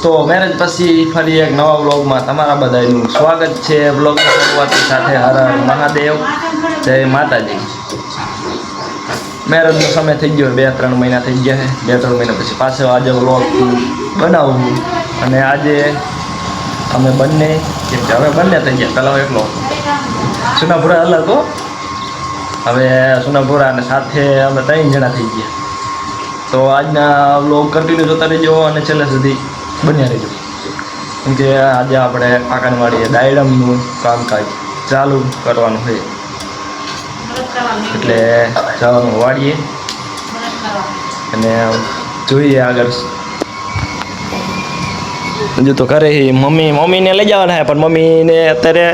તો મેરેજ પછી ફરી એક નવા વ્લોગમાં તમારા બધાનું સ્વાગત છે। વ્લોગની શરૂઆતની સાથે હર હર મહાદેવ, જય માતાજી। મેરેજનો સમય થઈ ગયો, 2-3 મહિના થઈ ગયા છે। 2-3 મહિના પછી પાછો આજે વ્લોગ બનાવું અને આજે અમે બંને હવે બંને થઈ ગયા। પહેલાં એકલો સુનાપુરા અલગ હો, હવે સુનાપુરા અને સાથે અમે 3 જણા થઈ ગયા। તો આજના વ્લોગ કન્ટિન્યુ જોતા રહેજો અને છેલ્લે સુધી બન્યા રહેજો, કેમ કે આજે આપણે કાકાની વાડીએ ડાયડમનું કામકાજ ચાલુ કરવાનું છે, એટલે જવાનું વાડીએ અને જોઈએ આગળ। હજુ તો ઘરે મમ્મીને લઈ જવાના છે, પણ મમ્મીને અત્યારે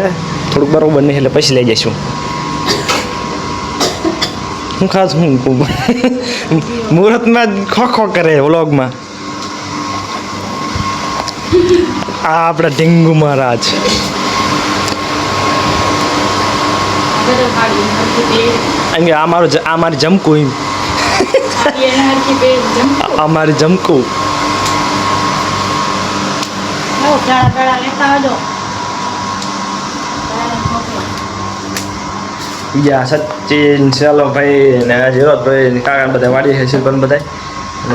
થોડુંક બરોબર નહીં, એટલે પછી લઈ જઈશું। હું ખાસ હું મુહૂર્તમાં ખો કરે વ્લોગમાં। આ આપણા ઢીંગુ મહારાજ આ મારી જમકું અમારી જમકું બીજા સચિન, ચાલોભાઈ ને જીરોતભાઈ કાકા બધા વાડી છે, શિલ્પન બધા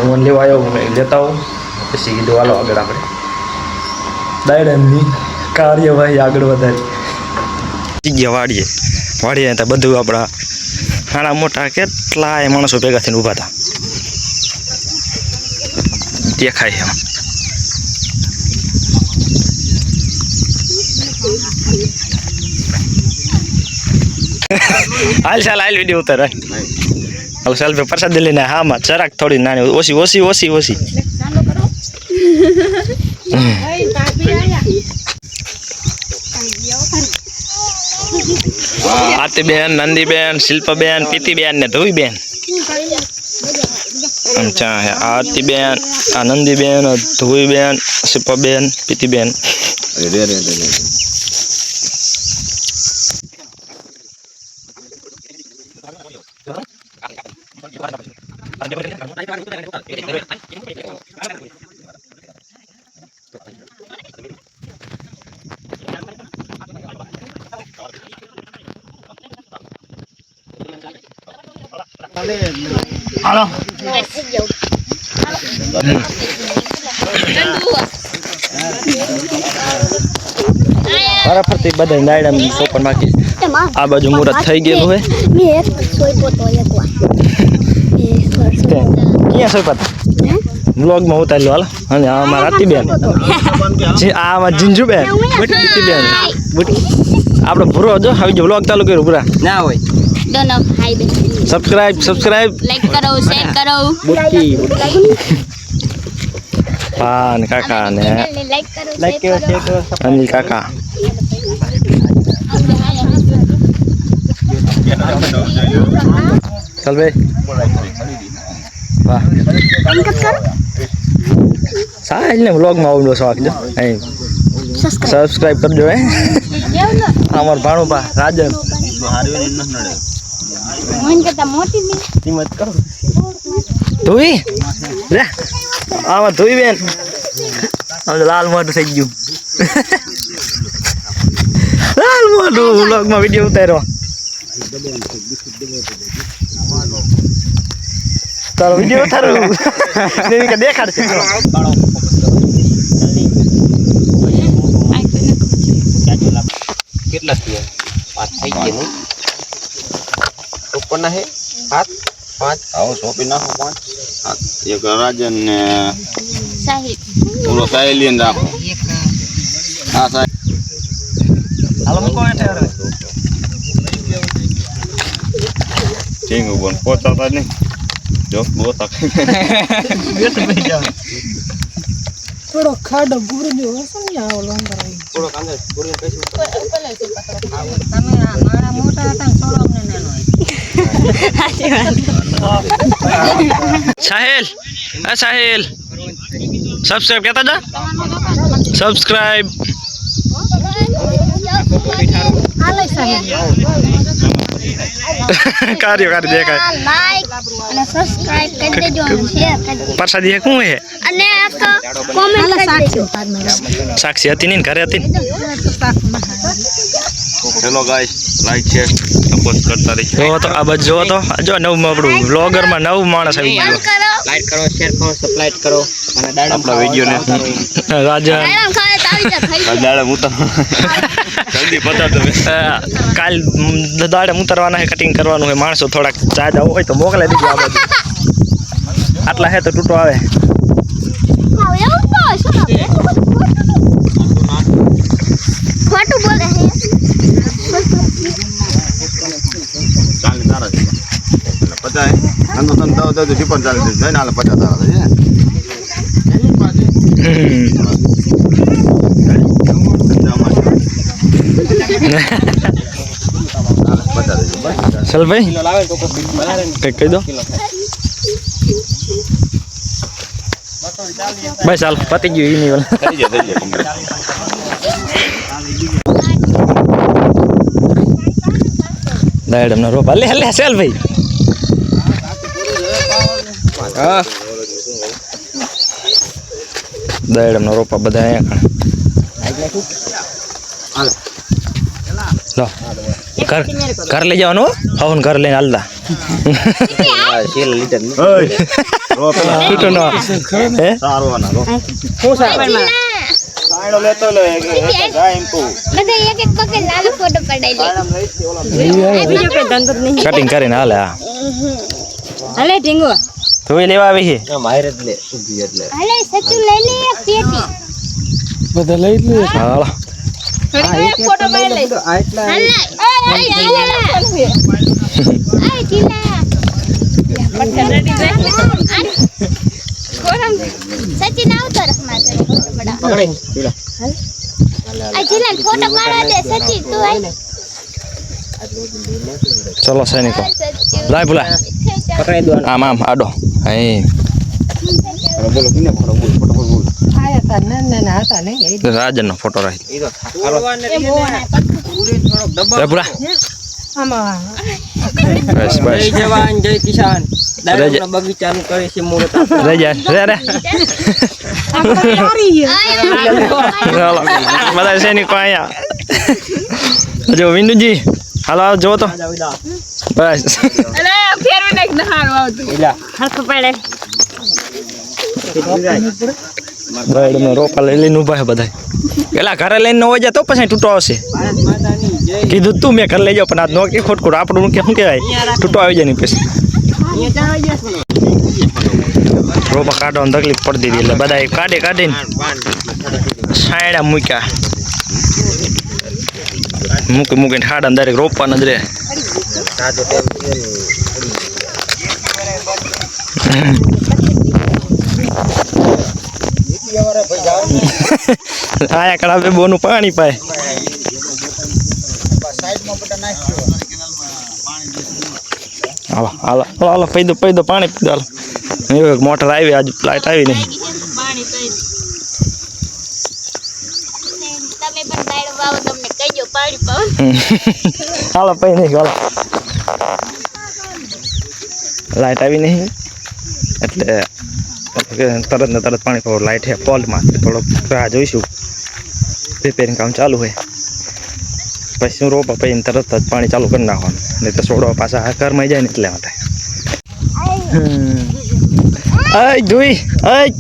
હું લેવા આવ્યો, હું લેતા આવું પછી કીધું હાલો આગળ આપણે ડાયડમની કાર્યવાહી આગળ વધારી ગયા। વાડીએ ત્યાં બધું આપણા નાના મોટા કેટલાય માણસો ભેગા થઈને ઊભા હતા, દેખાય એમ। હાલ વિડીયો ઉતાર હાલ સેલ્ફી પ્રસાદ લઈને હામાં જરાક થોડી નાની ઓછી આરતીબેન, નંદીબેન, શિલ્પાબેન, પીતીબેન ને ધોઈબેન, આરતીબેન, આ નંદીબેન, ધોઈબેન, શિલ્પાબેન, પીતીબેન। હાલો ફરતી બધા ડાયડા સોપન બાકી આ બાજુ મુહૂર્ત થઈ ગયેલું હોય। ક્યાં સોપત વ્લોગમાં ઉતારી હાલ। અને આ અમારા આરતીબેન, આ અમારા જીંજુબેન, પીતીબેન, આપણો ભૂરો જો આવી વ્લોગ ચાલુ કર્યો પૂરા ના હોય। સબસ્ક્રાઇબ લાઈક કરો, શેર કરો। પાન કાકા ને લાઈક કરો, શેર કરો અનિલ કાકા। ચાલ ભાઈ વાહ સાહેબ ને વ્લોગમાં આવવાનો શોખ જો સબસ્ક્રાઇબ કરજો હે। અમાર ભાણુબા રાજન ધોઈ લે આમાં ધોઈ બેન લાલ મોઢું થઈ ગયું, લાલ મોઢું વ્લોગમાં વિડીયો ઉતાર્યો। તારો વિડીયો ઉતારું દેખાડશે કેટલા થયા? 5 થઈ ગયા ને ઉપરના હે 5 આવો સોપી નાખો 5 એક રાજન ને સાહિલ પૂરો સાહિલ ને રાખો। હા સાહિલ હાલો મૂકો એટલે ઠીક બોલ પોતાતા નહીં જો બોતા બેટ બે જા થોડો ખાડો પૂરો જો સમજી આવો અંદર થોડો અંદર પૂરો કઈશું ઉપલે છે પકડો તમે મારા મોટા હતા છોડો અમને નાનો સાહિલ સાહિલ સબસ્ક્રાઇબ કરતા જા સબસ્ક્રાઇબ કાર્યો કરી દેખાય લાઈક અને સબસ્ક્રાઇબ કરી દેજો અને શેર કરી દેજો પ્રસાદી એક શું હે અને એક કોમેન્ટ કરી દેજો સાક્ષી હતી ને ઘરે હતી ને hello guys like share support કરતા રહેજો જો તો આ બાજુ જો તો જો નવું આપણું વ્લોગર માં નવું માણસ આવી ગયો લાઈક કરો શેર કરો સબસ્ક્રાઇબ કરો અને આપણા વિડિયો ને રાજા મેડમ ખાય તો આવી જા થઈ દાડા ઉતાર જલ્દી પતા તમે કાલ દાડે ઉતરવાના હે કટિંગ કરવાનું હે માણસો થોડાક જાજા હોય તો મોકલાઈ દીજો આ બાજુ આટલા હે તો તૂટો આવે હા એવું તો શું ખોટું બોલે હે ચાલે તારા છે 50 અંદો તન દાવ દે ટીપન ચાલે છે જઈને આલે 50 તારા છે ચલ ભાઈ કઈ કહી દો બસ ચાલ પતી ગયું ઈ નહીં થઈ જાય દાડમ નો રોપા લે લે ચાલ ભાઈ હા દાડમ નો રોપા બધા અહીંયા લો ઘર લઈ જવાનું હવન ઘર લઈને હાલતા શેર લીટર તૂટો નો હે સારવાના રો હું સાહેબ સાઈડો લેતો લે જાય એમ તો બધા એક એક પકડ લાલો ફોટો પડાઈ લે બીજો કે ધંધો નહીં કટિંગ કરીને હાલે હા હાલે ઢીંગો તું લેવા આવી છે માયર જ લે ઉભી એટલે હાલે સચુ લઈ લે એક પેટી બધા લઈ લે હાલો થોડી એક ફોટો પાડી લે આટલા હાલે આય ઢીલા પટકા રેડી દે કોરમ સચિન આવતો રહમા કરે ફોટો પડા પકડી ઢીલા આ ઢીલા ફોટો પાડા દે સચિન તું આય ચલો સૈનિકો લાય બોલા પકડાઈ દો આમ આમ આડો અહીં બોલો કિને બોલો બોલ આયા તા ના હતા ને રાજનનો ફોટો રાખી ઈ તો થારો પૂરી થોડોક દબાવ રે બોલા આમાં બસ બસ જય જવાન જય કિસાન દારૂના બગીચાનું કરે છે મુહૂર્ત રે જા રે ચાલો બધા સૈનિકો અહીંયા જો વિનુજી હાલો આવ જો તો બસ અરે ફેરવી નાખ નહારો આવતું એલા હાથ પડે બાયડનો રોપા લઈ લઈને ઉભા છે બધા પેલા ઘરે લઈને હોય જાય તો પછી તૂટો આવશે ભારત માતાની જય કીધું તું મેં ઘરે લઈ જાવ પણ આ નો કે ખોટખોટ આપણું કે શું કહેવાય તૂટો આવી જાય ને પછી અહીંયા ચાલી જશે રોપા કાઢવાની તકલીફ પડતી હતી એટલે બધા કાઢીને સાયડા મૂક્યા મૂકીને ખાડા ડાયરેક્ટ રોપવાના જ રહે આયા કડા બે બોનું પાણી પાય હાલો હાલો હાલો પી દો પાણી પી દો હાલો મોટર આવી આજ લાઈટ આવી નહીં પાણી પી તમે પણ દાડો વાવો તમને કહીજો પાણી પાવ હાલો પી નહીં હાલો લાઈટ આવી નહીં એટલે તરત ને તરત પાણી પાવ લાઈટ હે પોલમાં થોડોક રાહ જોઈશું રિપેરિંગ કામ ચાલુ હોય પછી શું રોપા પછી તરત જ પાણી ચાલુ કરી નાખવાનું નહીં તો છોડવા પાછા ઘરમાં જાય ને એટલે માટે આય જોઈ આય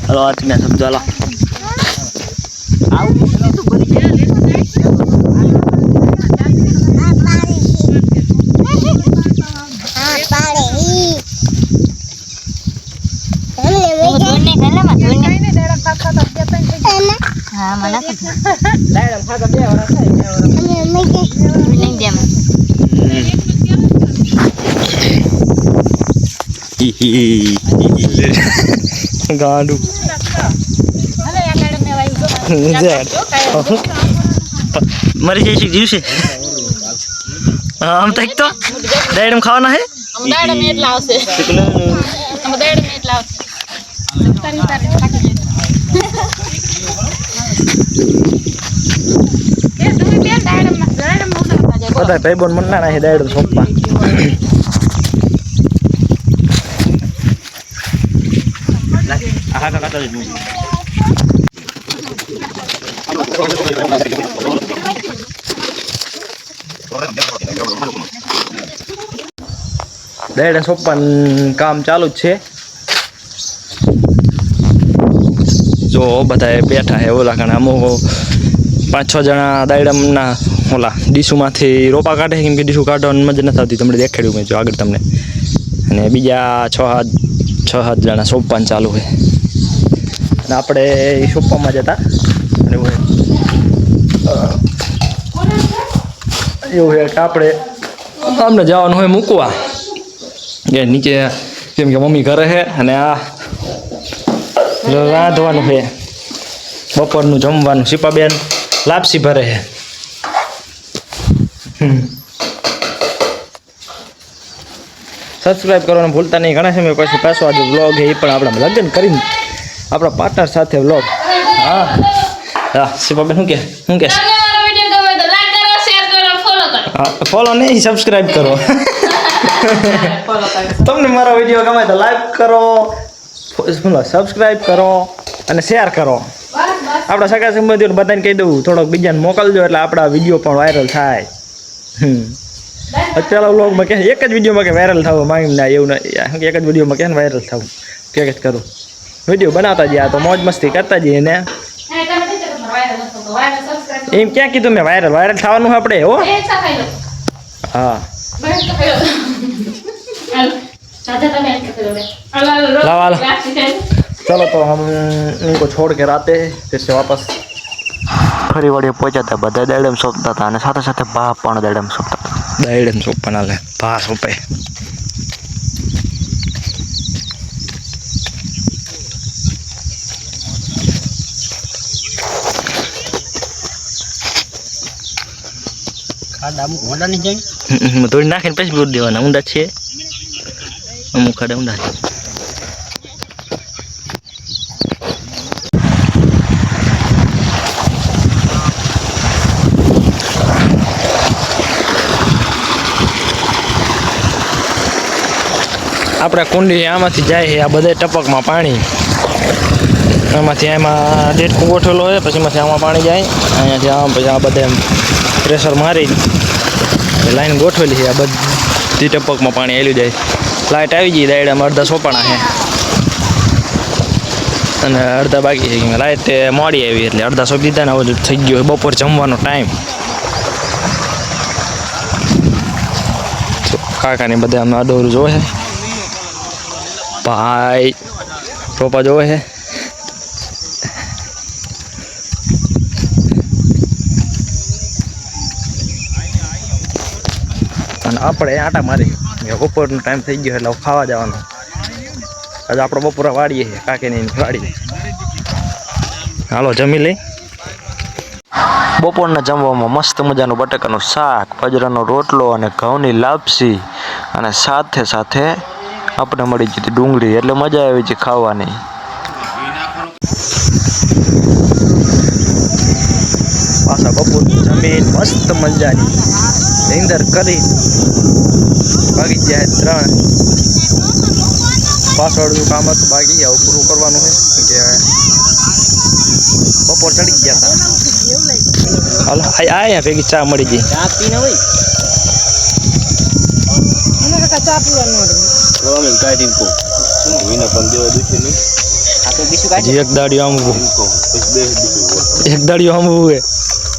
હલો આ તમે સમજો લો ગાંડું મરી જઈશું દિવસે આમ તો એક તો દાડમ ખાવાના હે આમ દાડમ એટલા આવશે આમ દાડમ એટલા આવશે તારી થાકી જશે કે તમે બે દાડમ ઉડાડતા જાય બધા ભાઈબંધ મન્ના હે દાડમ સોપા આહા કાકા તો દાડમ સોપાનું કામ ચાલુ જ છે જો બધા બેઠા હે ઓલા કારણે અમુક 5-6 જણા દાડમના ઓલા ડીશુમાંથી રોપા કાઢે કેમ કે ડીશુ કાઢવાની મજા નથી આવતી તમને દેખાડ્યું મેં જો આગળ તમને અને બીજા 6-7 જણા સોપાન ચાલુ છે અને આપણે એ સોપામાં જતા અને એવું છે કે આપણે અમને જવાનું હોય મૂકવા કે નીચે કેમ કે મમ્મી ઘરે છે અને આ રાંધવાનું છે બપોરનું જમવાનું શીપાબેન લાપસી ભરે છે સબસ્ક્રાઈબ કરવાનું ભૂલતા નહીં ઘણા સમય પછી પાછો આજે વ્લોગ છે એ પણ આપણા લગ્ન કરીને આપણા પાર્ટનર સાથે વ્લોગ હા હા શીપાબેન શું કે ફોલો નહીં સબસ્ક્રાઈબ કરો તમને મારો વિડીયો ગમે તો લાઈક કરો સબસ્ક્રાઈબ કરો અને શેર કરો આપણા સગા સંબંધીઓને બધાને કહી દઉં થોડોક બીજાને મોકલજો એટલે આપણા વિડીયો પણ વાયરલ થાય અત્યારે વ્લોગમાં કે એક જ વિડીયોમાં કે વાયરલ થવું માંગ ના એવું ના એક જ વિડીયોમાં કે વાયરલ થવું કે જ કરું વિડીયો બનાવતા જઈએ તો મોજ મસ્તી કરતા જઈએ ને એમ ક્યાં કીધું મેં વાયરલ થવાનું આપણે હો हाँ लावाल चलो तो हम इनको छोड़ के आते हैं फिर से वापस ફરી વળી પહોંચ્યા હતા બધા દાડમ સોંપતા હતા અને સાથે સાથે ભા પણ દાડમ સોંપતા હતા દાડમ સોંપવાના લે ભા સોંપે ખાડા અમુક ઊંડા નહીં જાય થોડી નાખીને પછી બોર દેવાના ઊંડા છે અમુક ખાડા ઊંડા છે આપણે કુંડી આમાંથી જાય છે આ બધા ટપકમાં પાણી આમાંથી એમાં ડેટકું ગોઠવેલો હોય પછી એમાંથી આમાં પાણી જાય અહીંયાથી આમ પછી આ બધે પ્રેશર મારી લાઈન ગોઠવેલી છે આ બધી ટપકમાં પાણી આવેલું જાય લાઇટ આવી ગઈ દાયડામાં અડધા સોપાણા છે અને અડધા બાકી છે લાઇટ મોડી આવી એટલે અડધા સોંપી દીધા ને હવે થઈ ગયો બપોર જમવાનો ટાઈમ કાકાની બધા અમે અડોરું જોવે છે ભાઈ રોપા જોવે છે અને આપણે આટા મારી બપોરનો ટાઈમ થઈ ગયો એટલે ખાવા જવાનો આજે આપણે બપોરે વાળીએ છીએ કાકીની વાડીએ હાલો જમી લઈ બપોરના જમવામાં મસ્ત મજાનું બટાકાનું શાક બાજરાનો રોટલો અને ઘઉંની લાપસી અને સાથે સાથે આપણે મળી જતી ડુંગળી એટલે મજા આવી છે ખાવાની પાછા બપોર જમીન મસ્ત મજાની નીંદર કરી ભાગી જાય 3 પાછળનું કામ હતું બાકી આવું પૂરું કરવાનું છે કે બપોર ચડી ગયા હતા હાલો આયા ભેગી ચા મળી ગઈ ચા પીને હોય મને કાકા ચા પીવાનું અમે કાઢીને કો વિના પણ દેવા દુખી નહીં આ તો બીજું કાઢી એક દાડિયો આમ ઊભું એક દાડિયો આમ ઊભું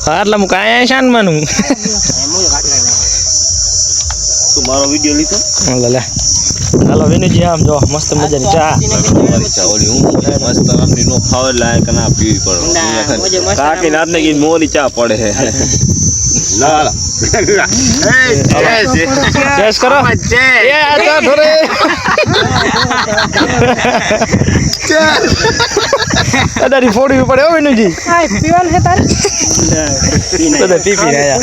હા એટલે હું કાંઈ શાન માનું તું મારો વિડિયો લીધો લે હાલો વિનુજી આમ જો મસ્ત મજાની ચા ઓલી હું મસ્ત આપની નો ફાવર લાયક ના પીવી પડે કાકી નાતને કી મોરી ચા પડે હે લા લા ચેસ કરો એ આ તો થોડે તારી ફોડવી પડે હો વિનુજી પીવાનું છે તારે બધા પી પી રહ્યા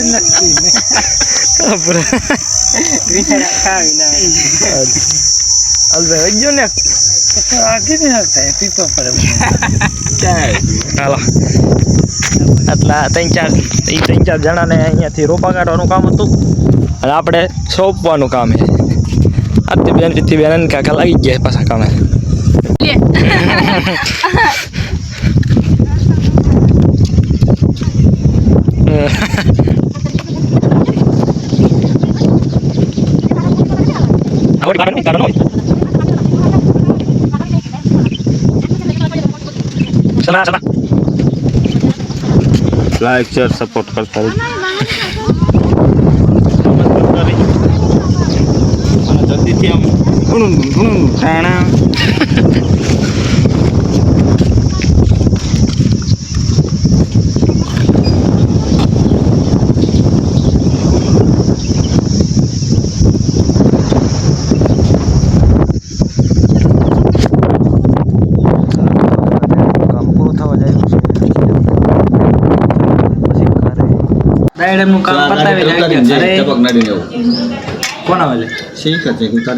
અલભાઈ વઈ ગયો ને હાલો આટલા ત્રણ ચાર જણાને અહીંયાથી રોપા કાઢવાનું કામ હતું અને આપણે સોંપવાનું કામ છે આથી બેન રીતિ બેન કાકા લાગી ગયા પાછા કામે ચલા ચલા લાઈક શેર સપોર્ટ કરતા રહેજો જલ્દીથી આમ ખાણા દાયડમનું કામ પતાવી કોણ આવે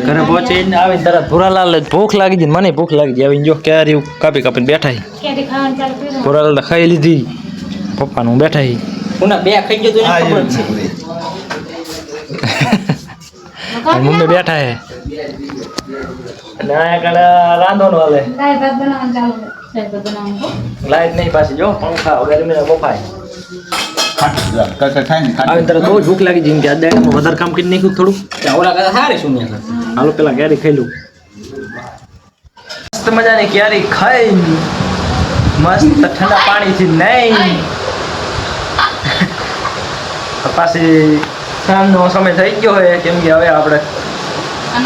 ઘરે પહોંચીને આવીને તરત ભૂરાલાલ ભૂખ લાગી ગઈ ને મને ભૂખ લાગી ગઈ આવીને જો ક્યારે કાપી કાપીને બેઠા ભૂરાલાલ ખાઈ લીધી પપ્પાનું બેઠા કોના બે ખાઈ ગયો તો ખબર છે મમ્મી બેઠા હે અને અહીંયા કને રાંધવાનું હાલે લાઈટ નહીં પાછી જો પંખા ગરમીને બફાય આવીને તરત બહુ ભૂખ લાગી જઈ કે આ દાયડામાં વધારે કામ કરી નાખ્યું થોડું ઓલા કરતા હારે શું ને હાલો પેલા કેરી ખાઈ લઉં મસ્ત મજાની કેરી ખાઈ મસ્ત ઠંડા પાણીથી નહીં પાછી સાંજનો સમય થઈ ગયો હોય કેમ કે હવે આપણે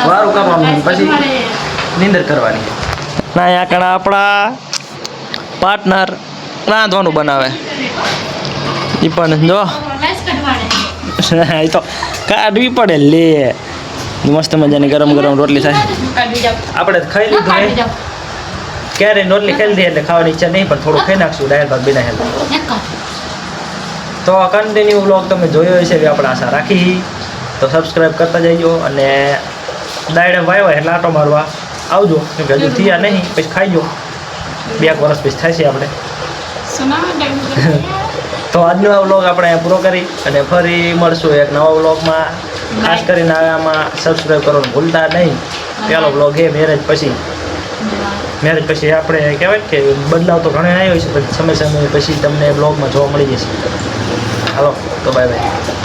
વારું કરવાનું પછી નીંદર કરવાની ના અહીંયા કણા આપણા પાર્ટનર રાંધવાનું બનાવે એ પણ જો એ તો કાઢવી પડે લે મસ્ત મજાની ગરમ ગરમ રોટલી થાય આપણે ખાઈ લીધું ક્યારે રોટલી ખાઈ લીધી એટલે ખાવાની ઈચ્છા નહીં પણ થોડું ખાઈ નાખશું ડાયર ભાત બિના હેલ તો કન્ટિન્યુ વ્લોગ તમે જોયો હશે કે આપણે આશા રાખી તો સબસ્ક્રાઈબ કરતા જઈજો અને દાયડે વાવ્યા એટલે આટો મારવા આવજો કેમ કે હજુ થયા નહીં પછી ખાઈજો 2 વર્ષ પછી થાય છે આપણે તો આજનો આ વ્લોગ આપણે પૂરો કરી અને ફરી મળશું એક નવા વ્લોગમાં ખાસ કરીને આમાં સબસ્ક્રાઈબ કરવાનું ભૂલતા નહીં પહેલો વ્લોગ એ મેરેજ પછી આપણે કહેવાય કે બદલાવ તો ઘણા આવ્યો છે પણ સમય પછી તમને વ્લોગમાં જોવા મળી જશે હાલો તો બાય બાય